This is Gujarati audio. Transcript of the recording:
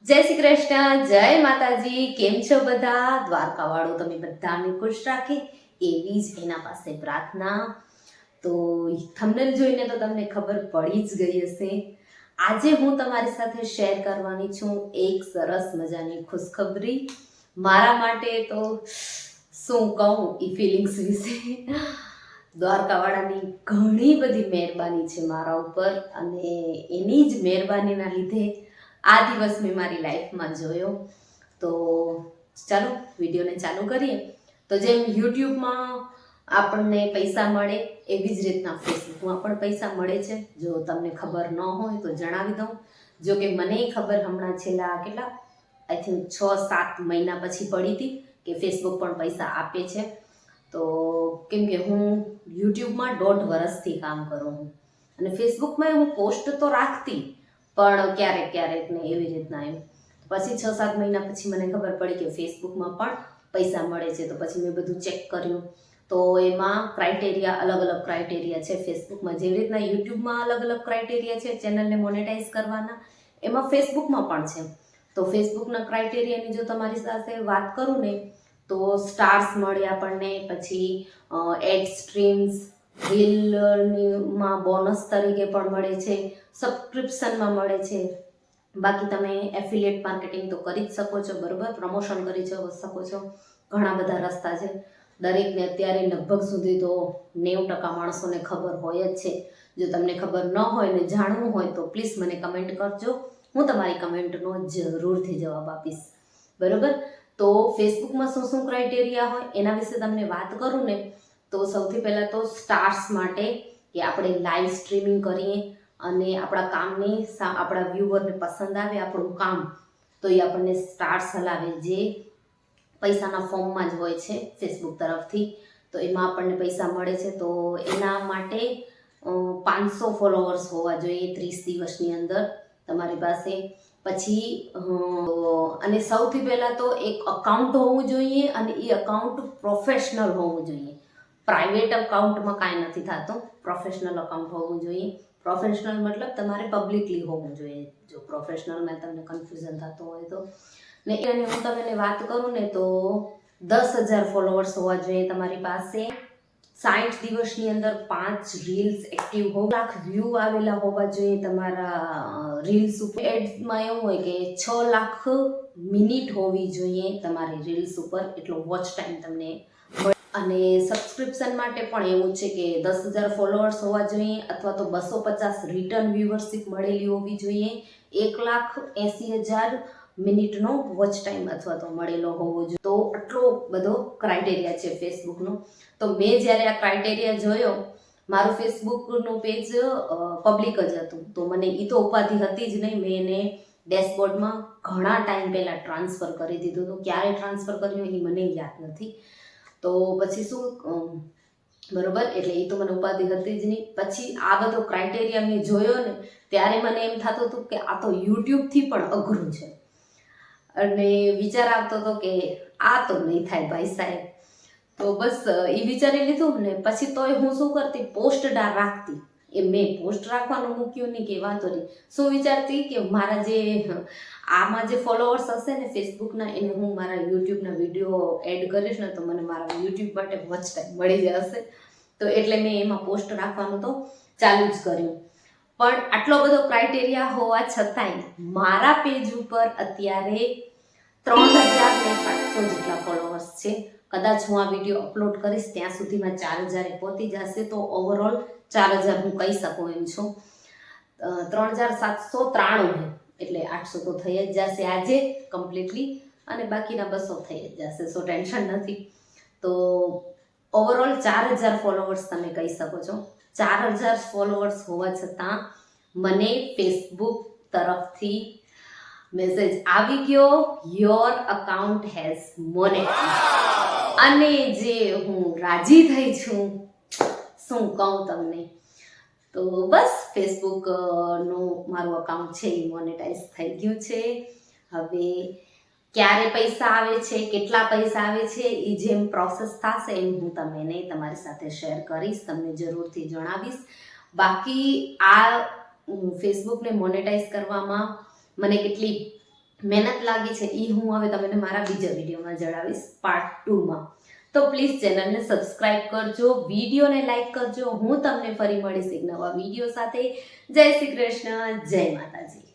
જય શ્રી કૃષ્ણ, જય માતાજી. કેમ છો બધા? દ્વારકાવાળો તમે બધાને ખુશ રાખે એવી જ એના પાસે પ્રાર્થના. તો થંબનેલ જોઈને તો તમને ખબર પડી જ ગઈ હશે. આજે હું તમારી સાથે શેર કરવાની છું એક સરસ મજાની ખુશખબરી. મારા માટે તો શું કહું એ ફિલિંગ્સ વિશે. દ્વારકાવાળાની ઘણી બધી મહેરબાની છે મારા ઉપર, અને એની જ મહેરબાનીના લીધે આ દિવસ મેં મારી લાઈફમાં જોયો. તો ચાલો વિડીયોને ચાલુ કરીએ. તો જેમ યુટ્યુબમાં આપણને પૈસા મળે એવી જ રીતના ફેસબુકમાં પણ પૈસા મળે છે. જો તમને ખબર ન હોય તો જણાવી દઉં. જો કે મને ખબર હમણાં છેલ્લા કેટલા આઈ થિંક 6-7 મહિના પછી પડી હતી કે ફેસબુક પણ પૈસા આપે છે. તો કેમ કે હું યુટ્યુબમાં 1.5 વર્ષથી કામ કરું છું, અને ફેસબુકમાં હું પોસ્ટ તો રાખતી પણ ક્યારેક ક્યારેક ને એવી રીતના એમ. પછી 6-7 મહિના પછી મને ખબર પડી કે ફેસબુકમાં પણ પૈસા મળે છે. તો પછી મેં બધું ચેક કર્યું. તો એમાં ક્રાઇટેરિયા અલગ અલગ ક્રાઇટેરિયા છે ફેસબુકમાં. જેવી રીતના યુટ્યુબમાં અલગ અલગ ક્રાઇટેરિયા છે ચેનલને મોનેટાઈઝ કરવાના, એમાં ફેસબુકમાં પણ છે. તો ફેસબુકના ક્રાઇટેરિયાની જો તમારી સાથે વાત કરું ને, તો સ્ટાર્સ મળે આપણને, પછી એડ સ્ટ્રીમ્સ, રીલમાં બોનસ તરીકે પણ મળે છે, સબસ્ક્રિપ્શનમાં મળે છે. બાકી તમે એફિલિએટ માર્કેટિંગ તો કરી જ શકો છો, બરોબર, પ્રમોશન કરી શકો છો. ઘણા બધા રસ્તા છે. દરેકને અત્યારે લગભગ સુધી તો 90% માણસોને ખબર હોય જ છે. જો તમને ખબર ન હોય ને જાણવું હોય તો પ્લીઝ મને કમેન્ટ કરજો. હું તમારી કમેન્ટનો જરૂરથી જવાબ આપીશ, બરોબર. તો ફેસબુકમાં શું શું ક્રાઇટેરિયા હોય એના વિશે તમને વાત કરું ને, તો સૌથી પહેલાં તો સ્ટાર્સ માટે, કે આપણે લાઈવ સ્ટ્રીમિંગ કરીએ અને આપણા કામની આપણા વ્યુઅરને પસંદ આવે આપણું કામ, તો એ આપણને સ્ટાર્સ હલાવે, જે પૈસાના ફોર્મમાં જ હોય છે ફેસબુક તરફથી. તો એમાં આપણને પૈસા મળે છે. તો એના માટે 500 ફોલોવર્સ હોવા જોઈએ 30 દિવસની અંદર તમારી પાસે. પછી અને સૌથી પહેલાં તો એક અકાઉન્ટ હોવું જોઈએ, અને એ અકાઉન્ટ પ્રોફેશનલ હોવું જોઈએ. પ્રાઇવેટ અકાઉન્ટમાં કાંઈ નથી થતું, પ્રોફેશનલ અકાઉન્ટ હોવું જોઈએ. પ્રોફેશનલ મતલબ તમારે પબ્લિકલી હોવું જોઈએ. જો પ્રોફેશનલમાં તમને કન્ફ્યુઝન થતું હોય તો. ને એની હું તમને વાત કરું ને, તો 10,000 ફોલોવર્સ હોવા જોઈએ તમારી પાસે. 60 દિવસની અંદર 5 રીલ્સ એક્ટિવ હોવા, લાખ વ્યૂ આવેલા હોવા જોઈએ તમારા રીલ્સ ઉપર. એડમાં એવું હોય કે 6 લાખ મિનિટ હોવી જોઈએ તમારી રીલ્સ ઉપર, એટલો વોચ ટાઈમ તમને. અને સબસ્ક્રિપ્શન માટે પણ એવું છે કે 10,000 ફોલોઅર્સ હોવા જોઈએ, અથવા તો 250 રિટર્ન વ્યુઅરશિપ મળેલી હોવી જોઈએ. 1,80,000 મિનિટનો વોચ ટાઈમ અથવા તો મળેલો હોવો જોઈએ. તો આટલો બધો ક્રાઇટેરિયા છે ફેસબુકનો. તો મેં જ્યારે આ ક્રાઇટેરિયા જોયો, મારું ફેસબુકનું પેજ પબ્લિક જ હતું, તો મને એ તો ઉપાધિ હતી જ નહીં. મેં એને ડેશબોર્ડમાં ઘણા ટાઈમ પહેલાં ટ્રાન્સફર કરી દીધું હતું. ક્યારે ટ્રાન્સફર કર્યું એ મને યાદ નથી. તો પછી શું, બરોબર, એટલે એ તો મને ઉપાધિ હતી જ નહીં. પછી આ બધો ક્રાઇટેરિયા મેં જોયો ને, ત્યારે મને એમ થતું હતું કે આ તો યુટ્યુબથી પણ અઘરું છે. અને વિચાર આવતો હતો કે આ તો નહીં થાય ભાઈ સાહેબ. તો બસ એ વિચારી લીધું ને. પછી તોય હું શું કરતી, પોસ્ટ રાખતી. એ મેં પોસ્ટ રાખવાનું મૂક્યું નહીં કે વાંધો નહીં. શું વિચારતી કે મારા જે આમાં જે ફોલોઅર્સ હશે ને ફેસબુકના, એને હું મારા યુટ્યુબના વિડીયો એડ કરીશ ને, તો મને મારા યુટ્યુબ માટે વોચ ટાઈમ મળી જશે. તો એટલે મેં એમાં પોસ્ટ રાખવાનું તો ચાલુ જ કર્યું. પણ આટલો બધો ક્રાઇટેરિયા હોવા છતાંય મારા પેજ ઉપર અત્યારે 3,700 જેટલા ફોલોઅર્સ છે. કદાચ હું આ વિડીયો અપલોડ કરીશ ત્યાં સુધીમાં 4,000 પહોંચી જશે. તો ઓવરઓલ 4,000 હું કહી શકું એમ છું. 3,793, એટલે 800 તો થઈ જ જશે આજે કમ્પ્લીટલી, અને બાકીના 200 થઈ જ જશે. સો ટેન્શન નથી. તો ઓવરઓલ 4,000 ફોલોવર્સ તમે કહી શકો છો. 4,000 ફોલોવર્સ હોવા છતાં મને ફેસબુક તરફથી મેસેજ આવી ગયો, યોર અકાઉન્ટ હેઝ મોનેટાઇઝ. અને જે હું રાજી થઈ છું, શું કહું તમને. તો બસ ફેસબુકનું મારું અકાઉન્ટ છે એ મોનેટાઈઝ થઈ ગયું છે. હવે ક્યારે પૈસા આવે છે, કેટલા પૈસા આવે છે, એ જેમ પ્રોસેસ થશે એમ હું તમને તમારી સાથે શેર કરીશ, તમને જરૂરથી જણાવીશ. બાકી આ ફેસબુકને મોનેટાઈઝ કરવામાં મને કેટલી મહેનત લાગી છે એ હું હવે તમને મારા બીજા વિડીયોમાં જણાવીશ પાર્ટ 2માં. તો પ્લીઝ ચેનલને સબસ્ક્રાઇબ કરજો, વિડીયોને લાઈક કરજો. હું તમને ફરી મળીશ એક નવા વિડીયો સાથે. જય શ્રી કૃષ્ણ, જય માતાજી.